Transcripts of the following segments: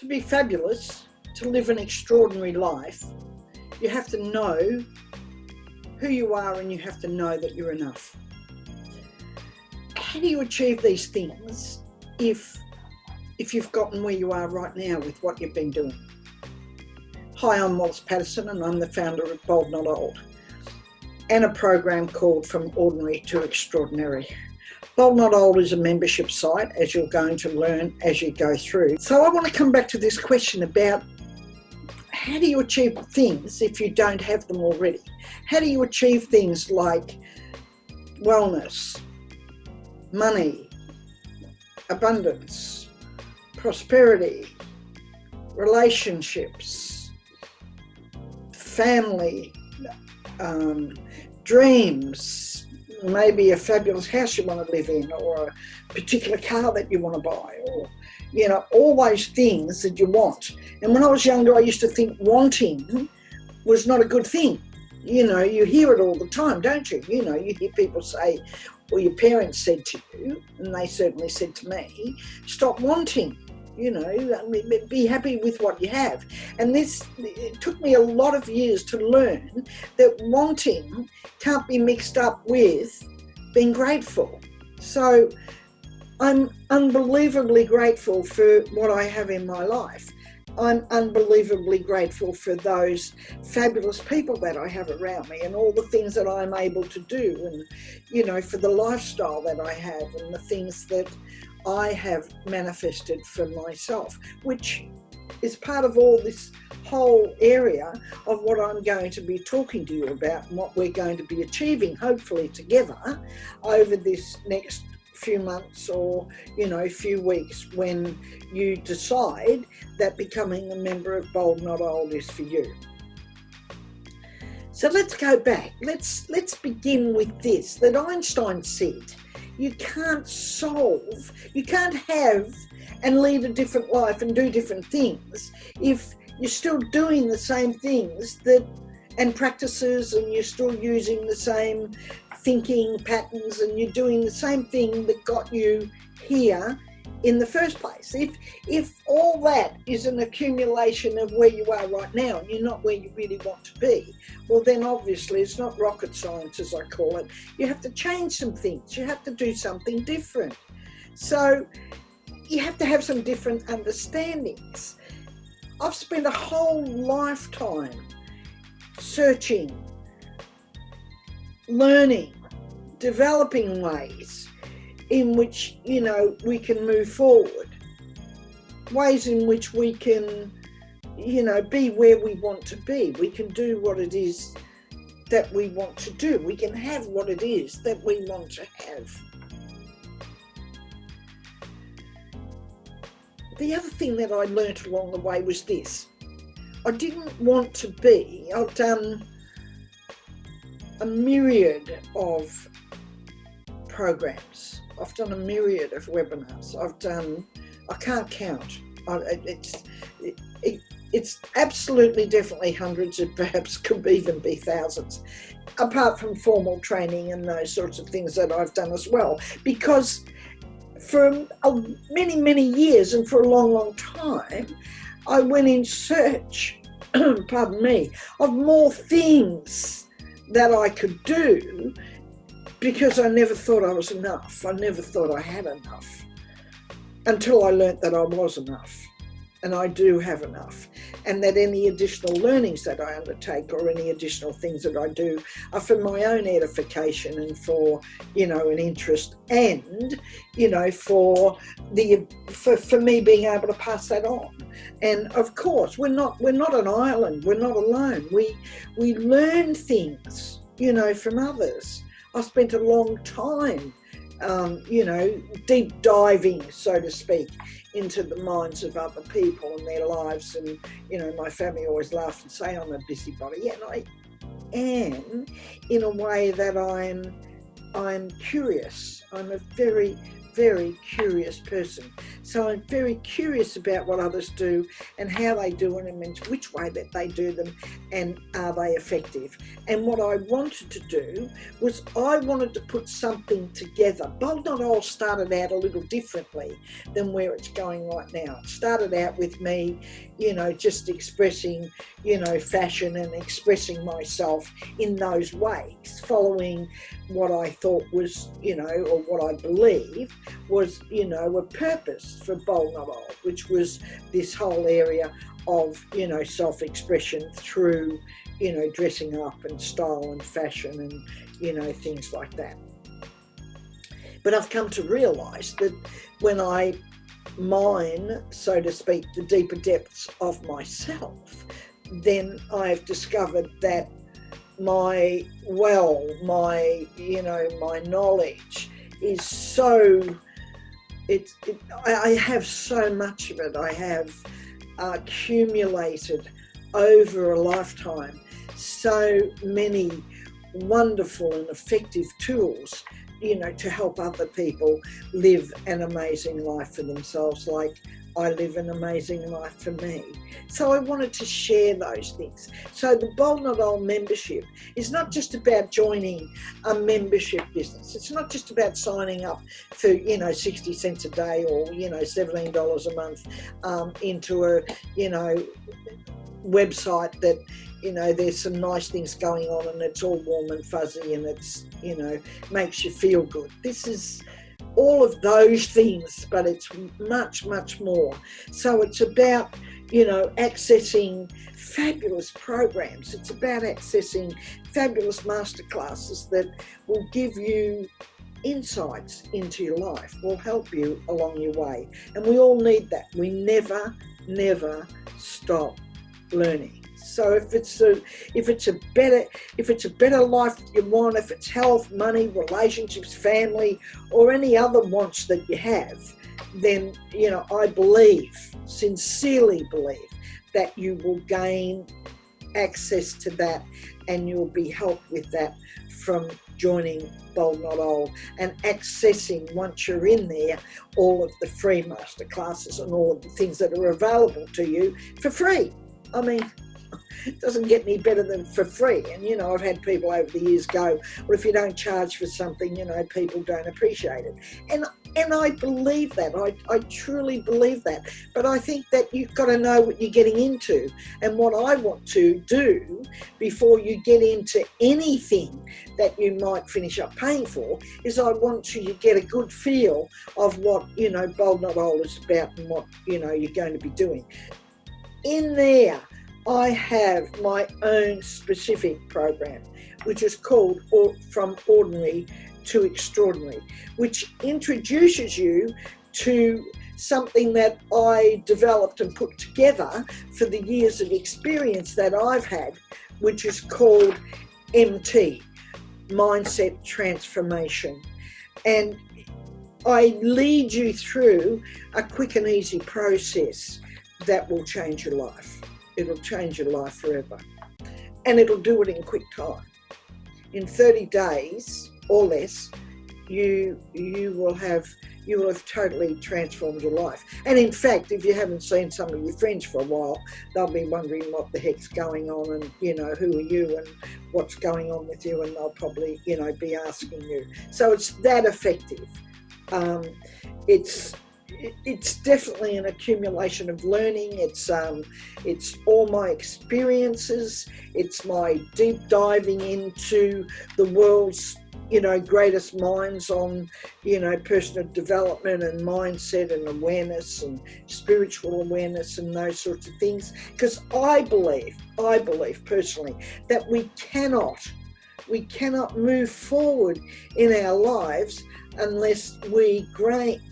To be fabulous, to live an extraordinary life, you have to know who you are and you have to know that you're enough. How do you achieve these things if you've gotten where you are right now with what you've been doing? Hi, I'm Wallace Patterson and I'm the founder of Bold Not Old and a program called From Ordinary to Extraordinary. Bold Not Old is a membership site, as you're going to learn as you go through. So I want to come back to this question about how do you achieve things if you don't have them already? How do you achieve things like wellness, money, abundance, prosperity, relationships, family, dreams, maybe a fabulous house you want to live in, or a particular car that you want to buy, or, you know, all those things that you want. And when I was younger, I used to think wanting was not a good thing. You know, you hear it all the time, don't you? You know, you hear people say, or your parents said to you, and they certainly said to me, stop wanting. You know, be happy with what you have. And it took me a lot of years to learn that wanting can't be mixed up with being grateful. So I'm unbelievably grateful for what I have in my life. I'm unbelievably grateful for those fabulous people that I have around me and all the things that I'm able to do, and, you know, for the lifestyle that I have and the things that I have manifested for myself, which is part of all this whole area of what I'm going to be talking to you about and what we're going to be achieving, hopefully together, over this next few months or, you know, few weeks, when you decide that becoming a member of Bold Not Old is for you. So let's go back. Let's begin with this, that Einstein said, you can't have and lead a different life and do different things if you're still doing the same things and practices, and you're still using the same thinking patterns, and you're doing the same thing that got you here in the first place. If all that is an accumulation of where you are right now and you're not where you really want to be, well then obviously it's not rocket science, as I call it. You have to change some things. You have to do something different. So you have to have some different understandings. I've spent a whole lifetime searching, learning, developing ways in which, you know, we can move forward, ways in which we can, you know, be where we want to be. We can do what it is that we want to do. We can have what it is that we want to have. The other thing that I learnt along the way was this. I didn't want to be, I've done a myriad of programs. I've done a myriad of webinars. I can't count. It's absolutely definitely hundreds, and perhaps could even be thousands, apart from formal training and those sorts of things that I've done as well. Because for many, many years and for a long, long time, I went in search, pardon me, of more things that I could do, because I never thought I was enough. I never thought I had enough, until I learnt that I was enough, and I do have enough, and that any additional learnings that I undertake or any additional things that I do are for my own edification and for, you know, an interest, and, you know, for me being able to pass that on. And of course, we're not an island. We're not alone. We learn things, you know, from others. I spent a long time, you know, deep diving, so to speak, into the minds of other people and their lives. And, you know, my family always laugh and say I'm a busybody, and I am, in a way that I'm curious. I'm a very very curious person. So I'm very curious about what others do and how they do it and which way that they do them and are they effective. And what I wanted to do was I wanted to put something together. Bold Not Old started out a little differently than where it's going right now. It started out with me, you know, just expressing, you know, fashion and expressing myself in those ways, following what I thought was, you know, or what I believe was, you know, a purpose for Bold Not Old, which was this whole area of, you know, self-expression through, you know, dressing up and style and fashion and, you know, things like that. But I've come to realise that when I mine, so to speak, the deeper depths of myself, then I've discovered that my knowledge is so, I have so much of it. I have accumulated over a lifetime so many wonderful and effective tools, you know, to help other people live an amazing life for themselves, like I live an amazing life for me. So I wanted to share those things. So the Bold Not Old membership is not just about joining a membership business. It's not just about signing up for, you know, 60 cents a day or, you know, $17 a month into a, you know, website that, you know, there's some nice things going on and it's all warm and fuzzy and it's, you know, makes you feel good. This is all of those things, but it's much, much more. So it's about, you know, accessing fabulous programs. It's about accessing fabulous masterclasses that will give you insights into your life, will help you along your way. And we all need that. We never, never stop learning. So if it's a better life that you want, if it's health, money, relationships, family, or any other wants that you have, then, you know, I believe, sincerely believe, that you will gain access to that and you'll be helped with that from joining Bold Not Old and accessing, once you're in there, all of the free masterclasses and all of the things that are available to you for free. I mean, it doesn't get any better than for free. And, you know, I've had people over the years go, well, if you don't charge for something, you know, people don't appreciate it. And I believe that. I truly believe that. But I think that you've got to know what you're getting into. And what I want to do before you get into anything that you might finish up paying for is I want you to get a good feel of what, you know, Bold Not Old is about and what, you know, you're going to be doing. In there, I have my own specific program, which is called From Ordinary to Extraordinary, which introduces you to something that I developed and put together for the years of experience that I've had, which is called MT, Mindset Transformation. And I lead you through a quick and easy process that will change your life. It'll change your life forever. And it'll do it in quick time. In 30 days or less, you will have totally transformed your life. And in fact, if you haven't seen some of your friends for a while, they'll be wondering what the heck's going on and, you know, who are you and what's going on with you, and they'll probably, you know, be asking you. So it's that effective. It's definitely an accumulation of learning. It's all my experiences. It's my deep diving into the world's, you know, greatest minds on, you know, personal development and mindset and awareness and spiritual awareness and those sorts of things. Because I believe personally that we cannot move forward in our lives unless we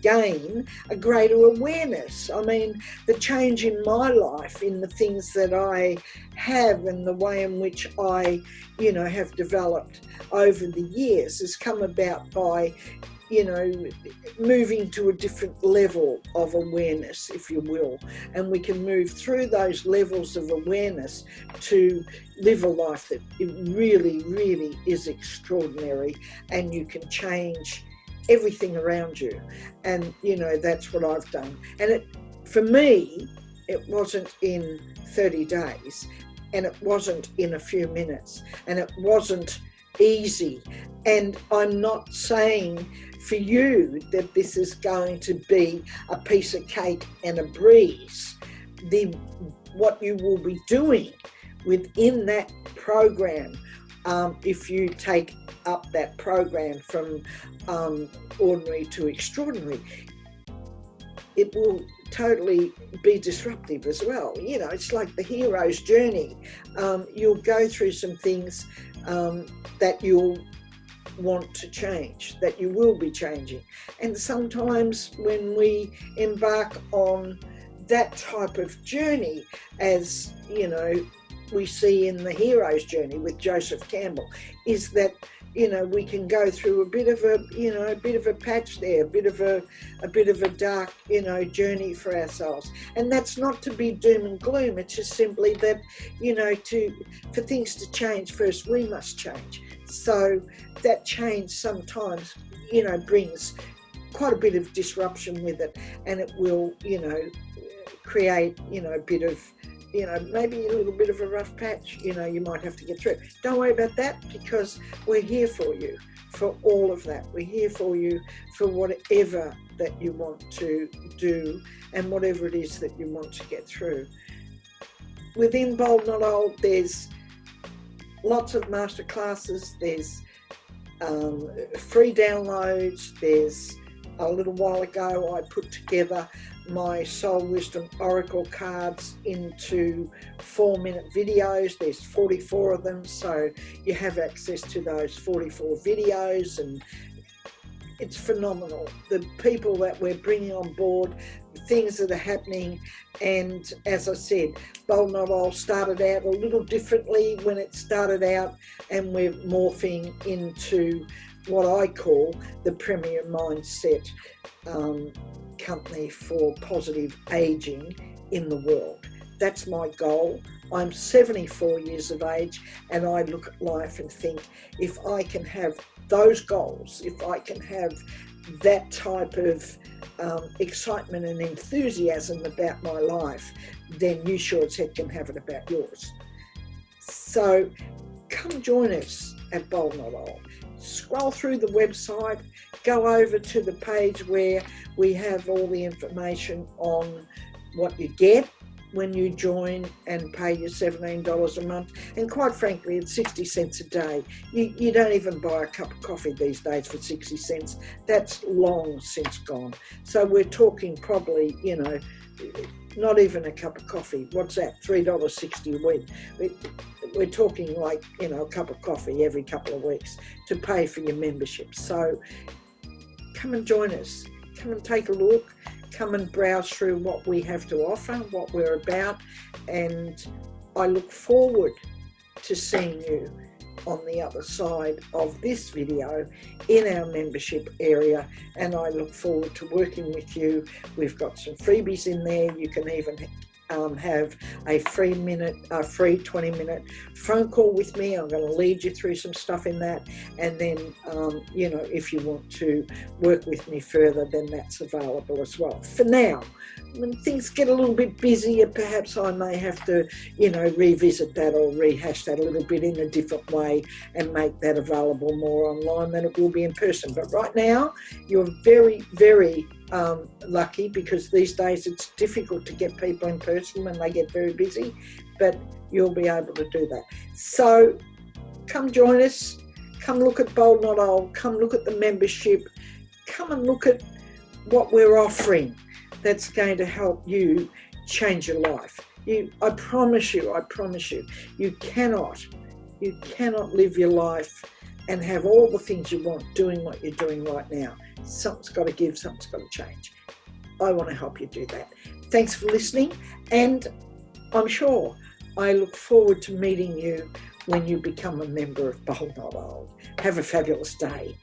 gain a greater awareness. I mean, the change in my life, in the things that I have and the way in which I, you know, have developed over the years has come about by, you know, moving to a different level of awareness, if you will. And we can move through those levels of awareness to live a life that it really, really is extraordinary, and you can change everything around you. And, you know, that's what I've done. And for me, it wasn't in 30 days, and it wasn't in a few minutes, and it wasn't easy. And I'm not saying for you that this is going to be a piece of cake and a breeze. What you will be doing within that program, if you take up that program from ordinary to extraordinary, it will totally be disruptive as well. You know, it's like the hero's journey. You'll go through some things that you'll want to change, that you will be changing. And sometimes when we embark on that type of journey, as you know, we see in the hero's journey with Joseph Campbell, is that, you know, we can go through a bit of a, you know, a bit of a patch there, a bit of a dark, you know, journey for ourselves. And that's not to be doom and gloom. It's just simply that, you know, for things to change, first we must change. So that change sometimes, you know, brings quite a bit of disruption with it, and it will, you know, create, you know, a bit of, you know, maybe a little bit of a rough patch, you know, you might have to get through. Don't worry about that, because we're here for you for all of that. We're here for you for whatever that you want to do and whatever it is that you want to get through. Within Bold Not Old, there's lots of masterclasses, there's free downloads, there's a little while ago I put together my Soul Wisdom Oracle cards into 4-minute videos. There's 44 of them, so you have access to those 44 videos, and it's phenomenal. The people that we're bringing on board, the things that are happening, and as I said, Bold Not Old started out a little differently when it started out, and we're morphing into what I call the Premier Mindset company for positive aging in the world. That's my goal. I'm 74 years of age, and I look at life and think, if I can have those goals, if I can have that type of excitement and enthusiasm about my life, then you sure as heck can have it about yours. So come join us at Bold Not Old. Scroll through the website, go over to the page where we have all the information on what you get when you join and pay your $17 a month. And quite frankly, it's 60 cents a day. You don't even buy a cup of coffee these days for 60 cents. That's long since gone. So we're talking probably, you know, not even a cup of coffee. What's that? $3.60 a week. We're talking like, you know, a cup of coffee every couple of weeks to pay for your membership. So come and join us. Come and take a look. Come and browse through what we have to offer, what we're about. And I look forward to seeing you on the other side of this video in our membership area, and I look forward to working with you. We've got some freebies in there. You can even have a free 20-minute phone call with me. I'm going to lead you through some stuff in that, and then you know, if you want to work with me further, then that's available as well. For now, when things get a little bit busier, perhaps I may have to, you know, revisit that or rehash that a little bit in a different way and make that available more online than it will be in person. But right now, you're very, very lucky, because these days it's difficult to get people in person when they get very busy, but you'll be able to do that. So come join us, come look at Bold Not Old, come look at the membership, come and look at what we're offering that's going to help you change your life. I promise you, you cannot live your life and have all the things you want doing what you're doing right now. Something's got to give, something's got to change. I want to help you do that. Thanks for listening, and I'm sure I look forward to meeting you when you become a member of Bold Not Old. Have a fabulous day.